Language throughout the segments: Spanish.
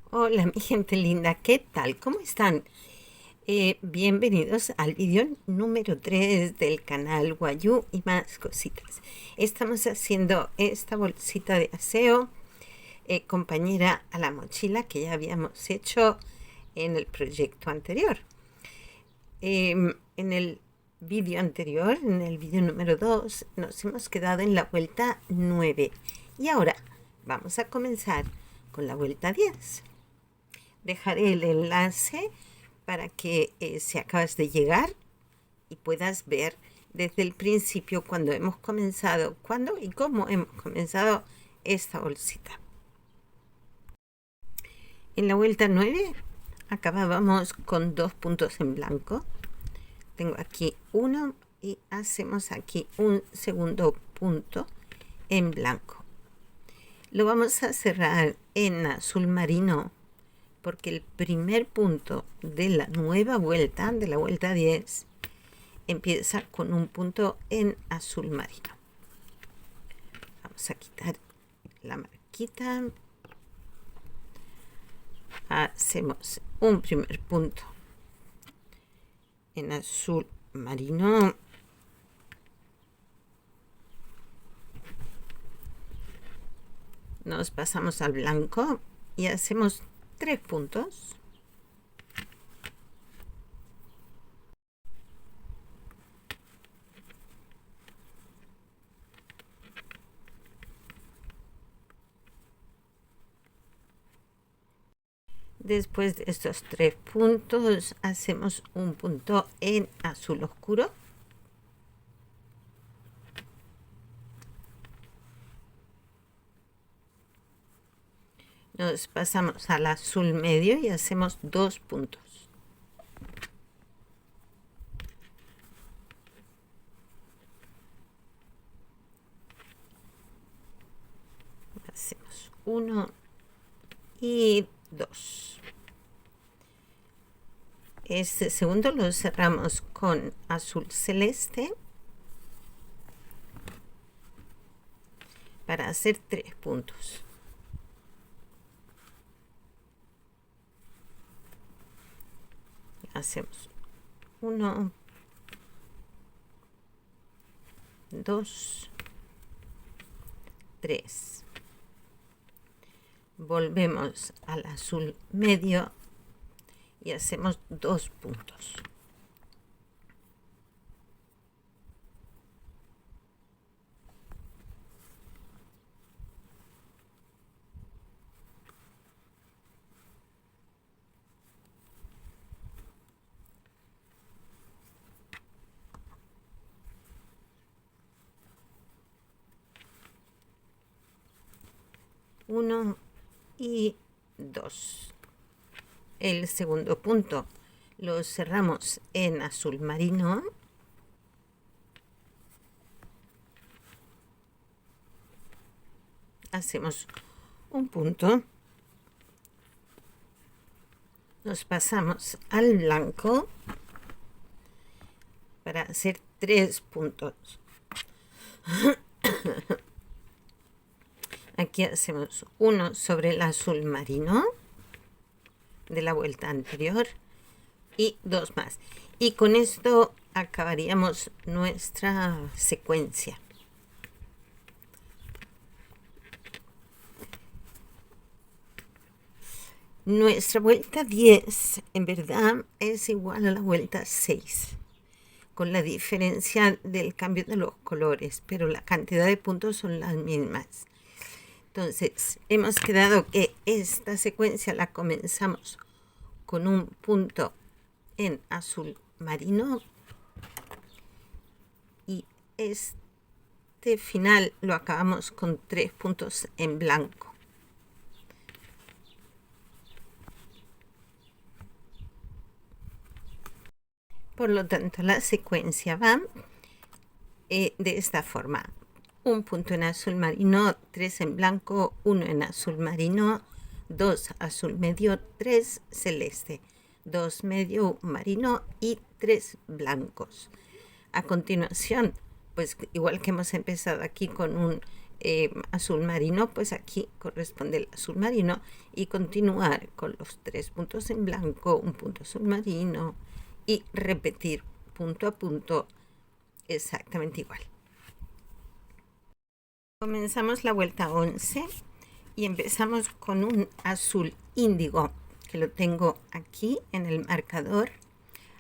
Hola, mi gente linda, ¿qué tal? ¿Cómo están? Bienvenidos al vídeo número 3 del canal Guayú y más cositas. Estamos haciendo esta bolsita de aseo, compañera a la mochila que ya habíamos hecho en el proyecto anterior. En el vídeo anterior, en el vídeo número 2, nos hemos quedado en la vuelta 9 y ahora vamos a comenzar con la vuelta 10. Dejaré el enlace para que si acabas de llegar y puedas ver desde el principio cuando hemos comenzado, cuándo y cómo hemos comenzado esta bolsita. En la vuelta 9 acabábamos con 2 puntos en blanco. Tengo aquí uno y hacemos aquí un segundo punto en blanco. Lo vamos a cerrar en azul marino porque el primer punto de la nueva vuelta, de la vuelta 10, empieza con un punto en azul marino. Vamos a quitar la marquita. Hacemos un primer punto en azul marino. Nos pasamos al blanco y hacemos 3 puntos. Después de estos 3 puntos hacemos un punto en azul oscuro. Nos pasamos al azul medio y hacemos 2 puntos. Hacemos 1 y 2. Este segundo lo cerramos con azul celeste para hacer 3 puntos. Hacemos 1, 2, 3. Volvemos al azul medio y hacemos 2 puntos. Uno y 2. El segundo punto lo cerramos en azul marino. Hacemos un punto. Nos pasamos al blanco para hacer 3 puntos. Aquí hacemos uno sobre el azul marino de la vuelta anterior y 2 más. Y con esto acabaríamos nuestra secuencia. Nuestra vuelta 10 en verdad es igual a la vuelta 6, con la diferencia del cambio de los colores, pero la cantidad de puntos son las mismas. Entonces, hemos quedado que esta secuencia la comenzamos con un punto en azul marino y este final lo acabamos con 3 puntos en blanco. Por lo tanto, la secuencia va de esta forma. Un punto en azul marino, 3 en blanco, 1 en azul marino, 2 azul medio, 3 celeste, 2 medio marino y 3 blancos. A continuación, pues igual que hemos empezado aquí con un azul marino, pues aquí corresponde el azul marino, y continuar con los 3 puntos en blanco, un punto azul marino, y repetir punto a punto exactamente igual. Comenzamos la vuelta 11 y empezamos con un azul índigo, que lo tengo aquí en el marcador.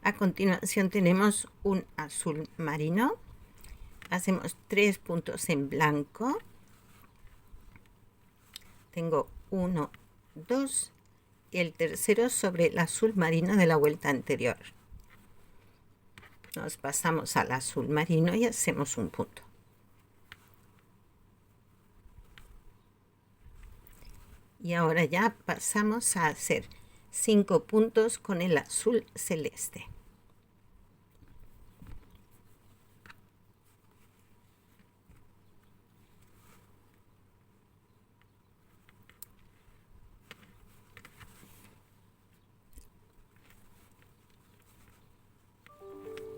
A continuación tenemos un azul marino. Hacemos 3 puntos en blanco. Tengo 1, 2 y el tercero sobre el azul marino de la vuelta anterior. Nos pasamos al azul marino y hacemos un punto. Y ahora ya pasamos a hacer 5 puntos con el azul celeste.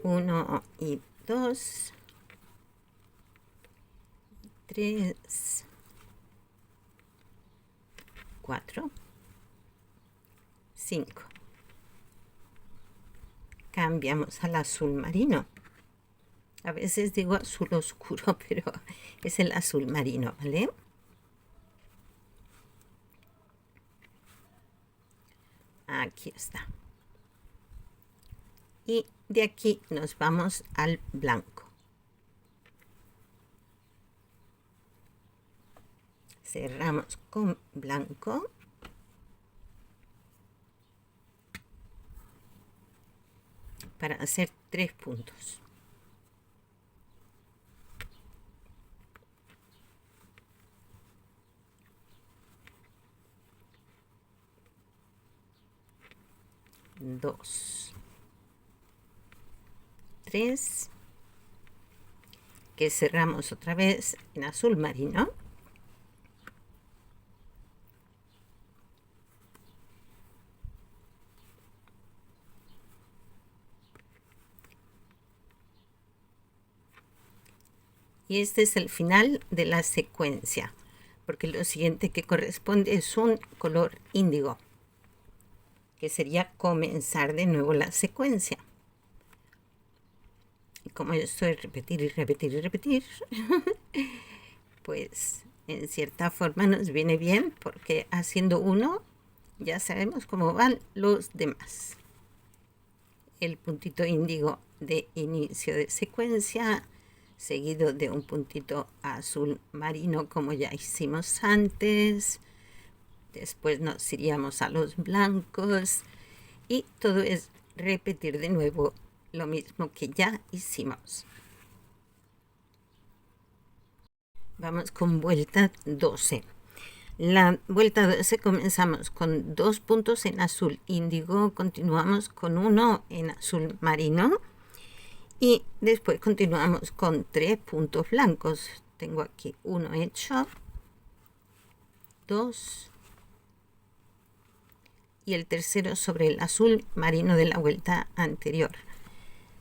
Uno y 2, 3, 4, 5. Cambiamos al azul marino. A veces digo azul oscuro, pero es el azul marino, ¿vale? Aquí está. Y de aquí nos vamos al blanco. Cerramos con blanco. Para hacer 3 puntos. Dos, 3, que cerramos otra vez en azul marino. Y este es el final de la secuencia, porque lo siguiente que corresponde es un color índigo, que sería comenzar de nuevo la secuencia. Y como yo estoy repetir y repetir y repetir, pues en cierta forma nos viene bien, porque haciendo uno ya sabemos cómo van los demás. El puntito índigo de inicio de secuencia, seguido de un puntito azul marino como ya hicimos antes. Después nos iríamos a los blancos y todo es repetir de nuevo lo mismo que ya hicimos. Vamos con vuelta 12. La vuelta 12 comenzamos con 2 puntos en azul índigo, continuamos con 1 en azul marino y después continuamos con 3 puntos blancos. Tengo aquí 1 hecho, 2 y el tercero sobre el azul marino de la vuelta anterior.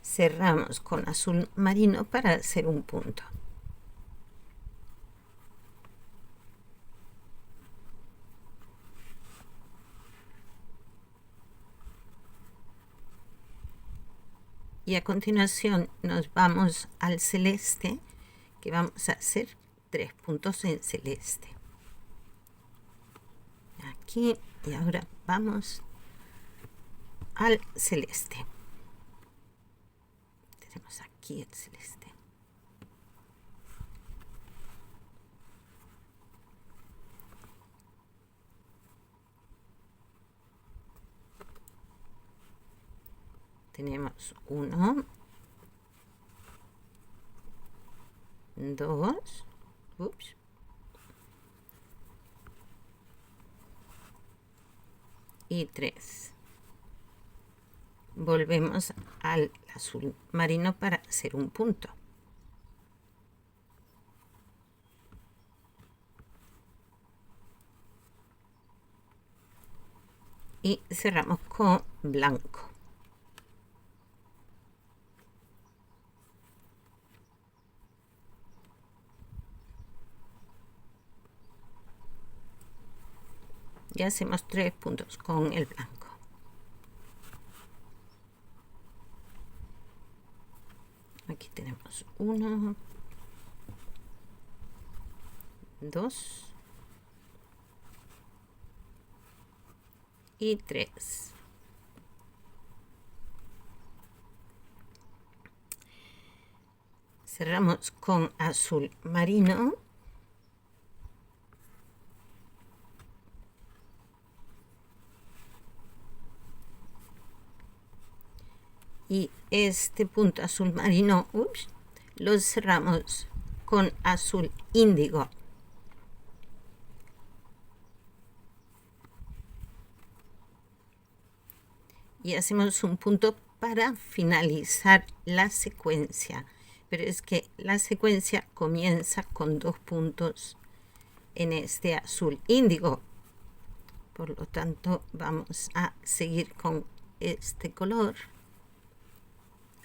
Cerramos con azul marino para hacer un punto. Y a continuación nos vamos al celeste, que vamos a hacer 3 puntos en celeste. Aquí, y ahora vamos al celeste. Tenemos aquí el celeste. Tenemos 1, 2, y 3. Volvemos al azul marino para hacer un punto. Y cerramos con blanco. y hacemos 3 puntos con el blanco. Aquí tenemos 1, 2 y 3. Cerramos con azul marino. Y este punto azul marino, lo cerramos con azul índigo. Y hacemos un punto para finalizar la secuencia. Pero es que la secuencia comienza con 2 puntos en este azul índigo. Por lo tanto, vamos a seguir con este color,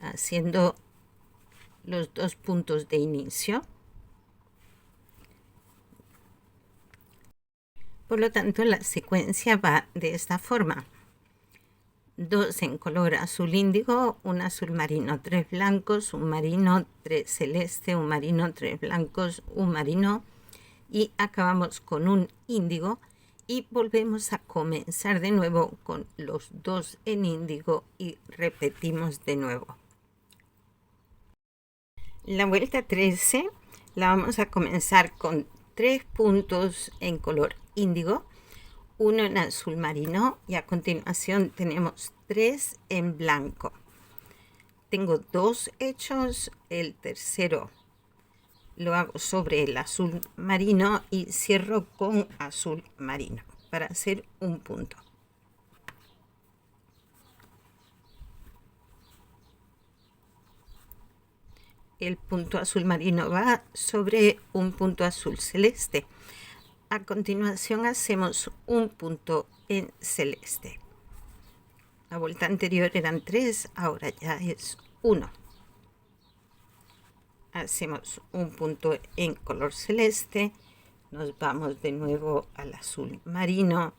haciendo los 2 puntos de inicio. Por lo tanto, la secuencia va de esta forma: 2 en color azul índigo, un azul marino, 3 blancos, un marino, 3 celeste, un marino, 3 blancos, un marino, y acabamos con un índigo y volvemos a comenzar de nuevo con los 2 en índigo y repetimos de nuevo. La vuelta 13 la vamos a comenzar con 3 puntos en color índigo, 1 en azul marino, y a continuación tenemos 3 en blanco. Tengo 2 hechos, el tercero lo hago sobre el azul marino y cierro con azul marino para hacer un punto. El punto azul marino va sobre un punto azul celeste. A continuación hacemos un punto en celeste. La vuelta anterior eran 3, ahora ya es 1. Hacemos un punto en color celeste, nos vamos de nuevo al azul marino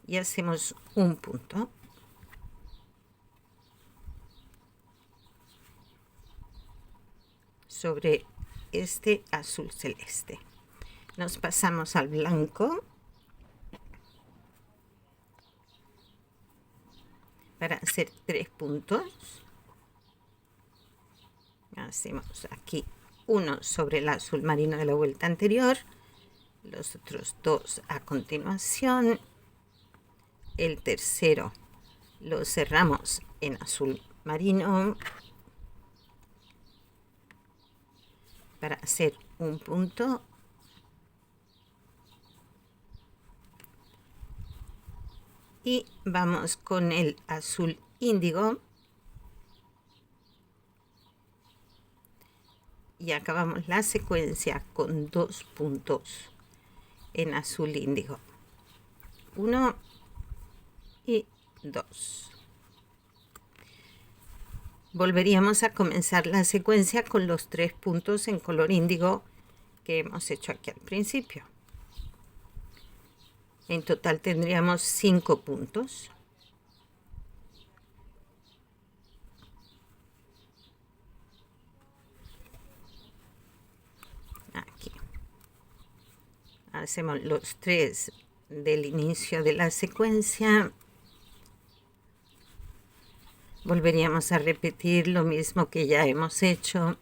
y hacemos un punto. Sobre este azul celeste. Nos pasamos al blanco para hacer 3 puntos. Hacemos aquí uno sobre el azul marino de la vuelta anterior, los otros 2 a continuación. El tercero lo cerramos en azul marino para hacer un punto. Y vamos con el azul índigo y acabamos la secuencia con 2 puntos en azul índigo, 1 y 2. Volveríamos a comenzar la secuencia con los 3 puntos en color índigo que hemos hecho aquí al principio. En total tendríamos 5 puntos. Aquí. Hacemos los 3 del inicio de la secuencia. Volveríamos a repetir lo mismo que ya hemos hecho.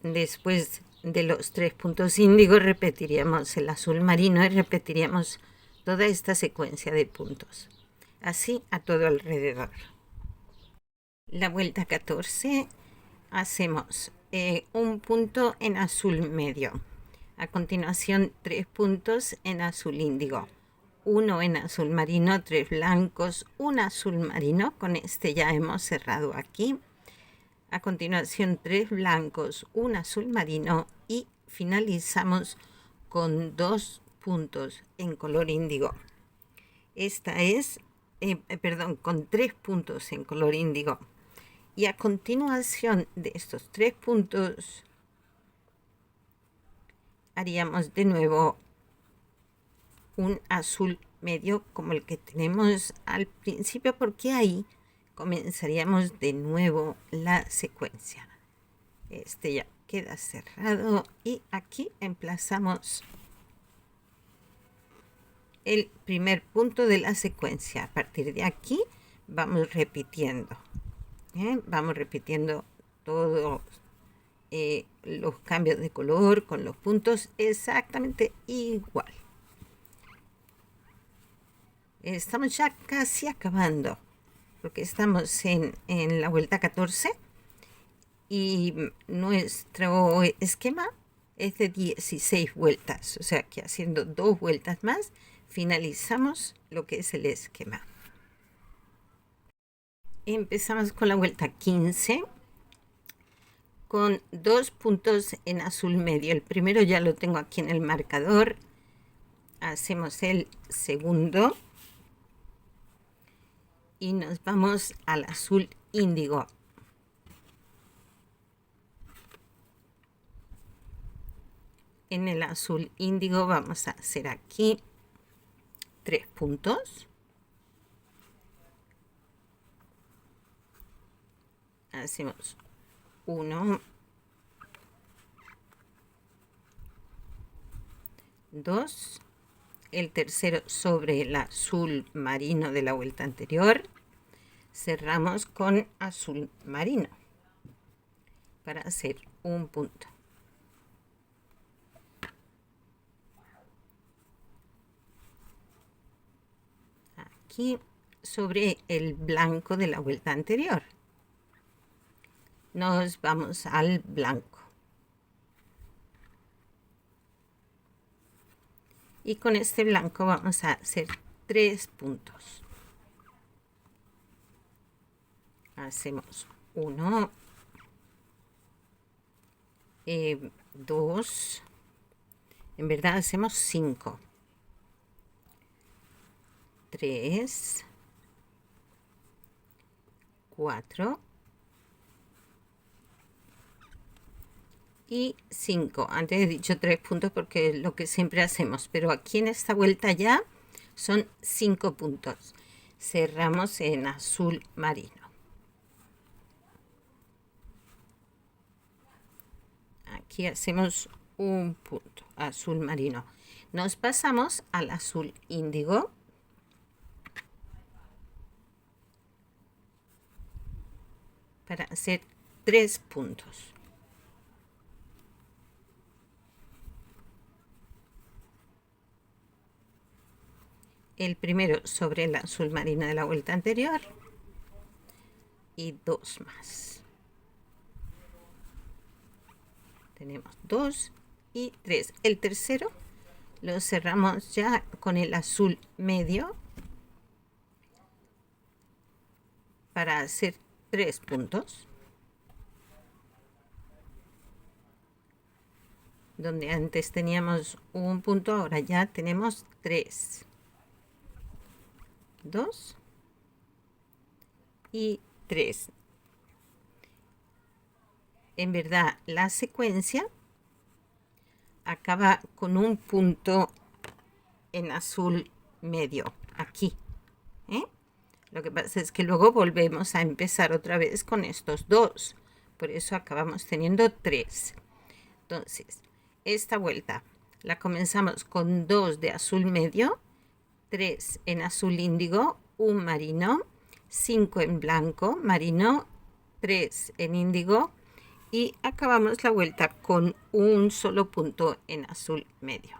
Después de los 3 puntos índigo repetiríamos el azul marino y repetiríamos toda esta secuencia de puntos, así a todo alrededor. La vuelta 14 hacemos un punto en azul medio, a continuación 3 puntos en azul índigo, 1 en azul marino, 3 blancos, un azul marino, con este ya hemos cerrado aquí. A continuación 3 blancos, un azul marino y finalizamos con 2 puntos en color índigo. Esta es, con 3 puntos en color índigo. Y a continuación de estos 3 puntos haríamos de nuevo un azul medio como el que tenemos al principio, porque ahí comenzaríamos de nuevo la secuencia. Este ya queda cerrado y aquí emplazamos el primer punto de la secuencia. A partir de aquí vamos repitiendo. Vamos repitiendo todos los cambios de color con los puntos exactamente igual. Estamos ya casi acabando, porque estamos en la vuelta 14 y nuestro esquema es de 16 vueltas, o sea que haciendo 2 vueltas más finalizamos lo que es el esquema. Empezamos con la vuelta 15 con 2 puntos en azul medio. El primero ya lo tengo aquí en el marcador. Hacemos el segundo y nos vamos al azul índigo. En el azul índigo vamos a hacer aquí 3 puntos. Hacemos 1, 2, el tercero sobre el azul marino de la vuelta anterior. Cerramos con azul marino para hacer un punto. Aquí sobre el blanco de la vuelta anterior. Nos vamos al blanco. Y con este blanco vamos a hacer 3 puntos. Hacemos 1, 2, en verdad hacemos 5, 3, 4 y 5. Antes he dicho 3 puntos porque es lo que siempre hacemos, pero aquí en esta vuelta ya son 5 puntos. Cerramos en azul marino. Aquí hacemos un punto, azul marino. Nos pasamos al azul índigo. Para hacer 3 puntos. El primero sobre el azul marino de la vuelta anterior y 2 más. Tenemos 2 y 3. El tercero lo cerramos ya con el azul medio para hacer 3 puntos. Donde antes teníamos un punto, ahora ya tenemos 3. 2 y 3. En verdad, la secuencia acaba con un punto en azul medio, aquí. Lo que pasa es que luego volvemos a empezar otra vez con estos 2. Por eso acabamos teniendo 3. Entonces, esta vuelta la comenzamos con 2 de azul medio, 3 en azul índigo, un marino, 5 en blanco, marino, 3 en índigo y acabamos la vuelta con un solo punto en azul medio.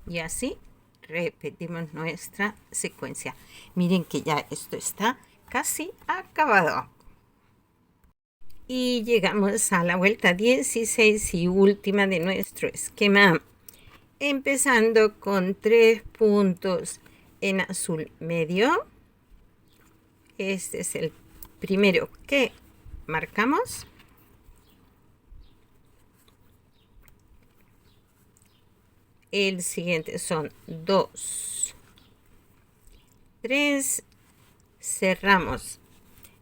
Y así repetimos nuestra secuencia. Miren que ya esto está casi acabado. Y llegamos a la vuelta 16 y última de nuestro esquema. Empezando con 3 puntos en azul medio. Este es el primero que marcamos. El siguiente son 2, 3. Cerramos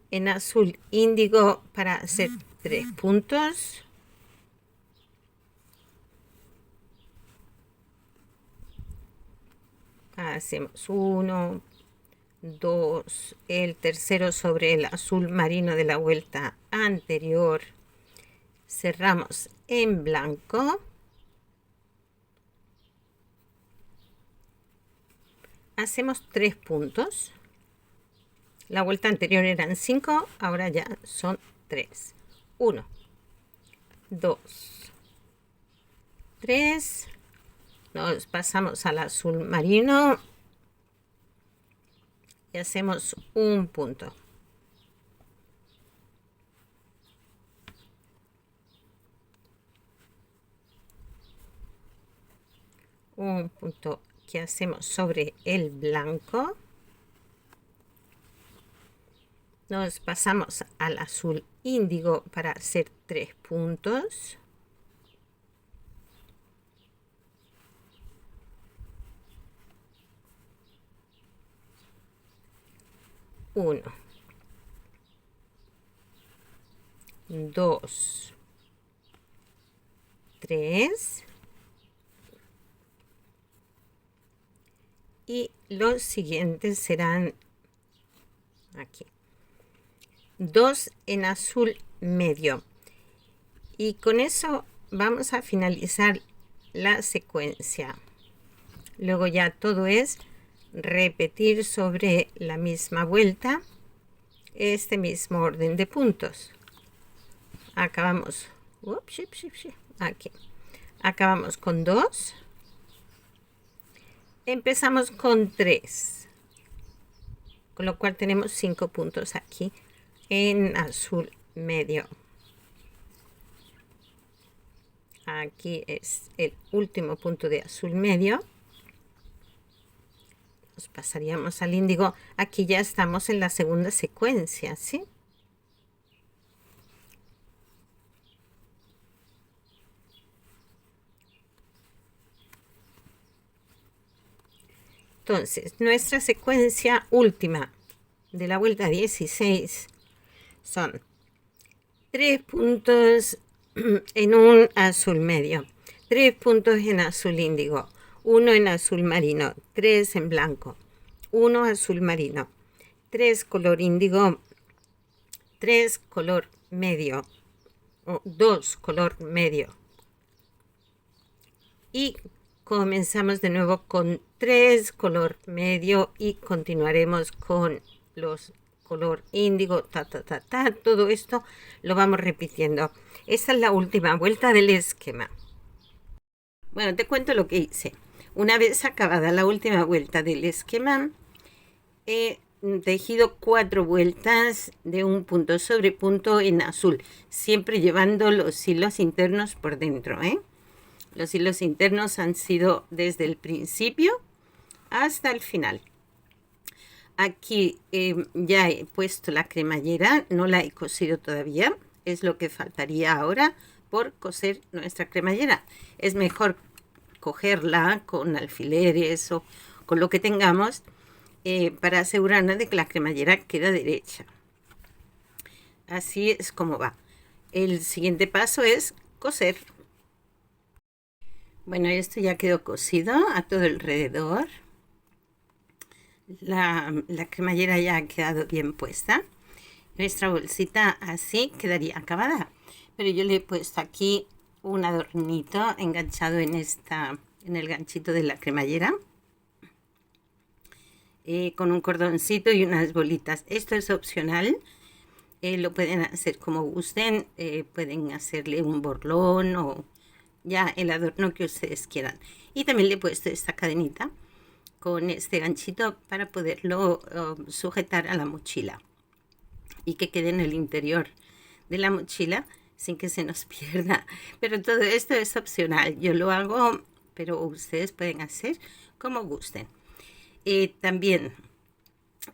en azul índigo para hacer 3 puntos. hacemos 1, 2, el tercero sobre el azul marino de la vuelta anterior, cerramos en blanco, hacemos 3 puntos. La vuelta anterior eran 5, ahora ya son 3. 1, 2, 3. Nos pasamos al azul marino y hacemos un punto. Un punto que hacemos sobre el blanco. Nos pasamos al azul índigo para hacer 3 puntos. Uno, 2, 3. Y los siguientes serán aquí. 2 en azul medio. Y con eso vamos a finalizar la secuencia. Luego ya todo es repetir sobre la misma vuelta este mismo orden de puntos. Acabamos. Aquí. Acabamos con 2. Empezamos con 3. Con lo cual tenemos 5 puntos aquí en azul medio. Aquí es el último punto de azul medio. Nos pasaríamos al índigo. Aquí ya estamos en la segunda secuencia, ¿sí? Entonces, nuestra secuencia última de la vuelta 16 son 3 puntos en un azul medio, 3 puntos en azul índigo, 1 en azul marino, 3 en blanco, 1 azul marino, 3 color índigo, 3 color medio, o 2 color medio. Y comenzamos de nuevo con 3 color medio y continuaremos con los color índigo, todo esto lo vamos repitiendo. Esta es la última vuelta del esquema. Bueno, te cuento lo que hice. Una vez acabada la última vuelta del esquema, he tejido 4 vueltas de un punto sobre punto en azul, siempre llevando los hilos internos por dentro, Los hilos internos han sido desde el principio hasta el final. Aquí ya he puesto la cremallera, no la he cosido todavía, es lo que faltaría ahora por coser nuestra cremallera. Es mejor cogerla con alfileres o con lo que tengamos para asegurarnos de que la cremallera queda derecha. Así es como va. El siguiente paso es coser. Bueno, esto ya quedó cosido a todo alrededor. La cremallera ya ha quedado bien puesta. Nuestra bolsita así quedaría acabada. Pero yo le he puesto aquí un adornito enganchado en el ganchito de la cremallera. Con un cordoncito y unas bolitas. Esto es opcional. Lo pueden hacer como gusten. Pueden hacerle un borlón o ya el adorno que ustedes quieran. Y también le he puesto esta cadenita con este ganchito para poderlo sujetar a la mochila y que quede en el interior de la mochila sin que se nos pierda. Pero todo esto es opcional. Yo lo hago, pero ustedes pueden hacer como gusten. También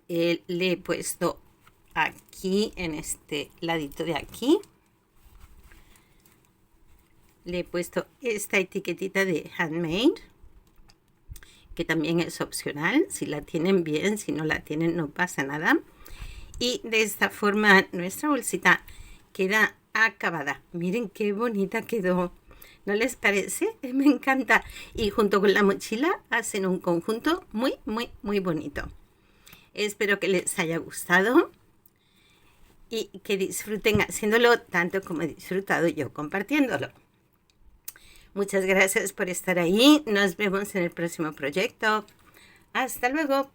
le he puesto aquí en este ladito de aquí, le he puesto esta etiquetita de handmade, que también es opcional. Si la tienen bien, si no la tienen no pasa nada. Y de esta forma nuestra bolsita queda acabada. Miren qué bonita quedó. ¿No les parece? Me encanta. Y junto con la mochila hacen un conjunto muy, muy, muy bonito. Espero que les haya gustado y que disfruten haciéndolo tanto como he disfrutado yo compartiéndolo. Muchas gracias por estar ahí. Nos vemos en el próximo proyecto. Hasta luego.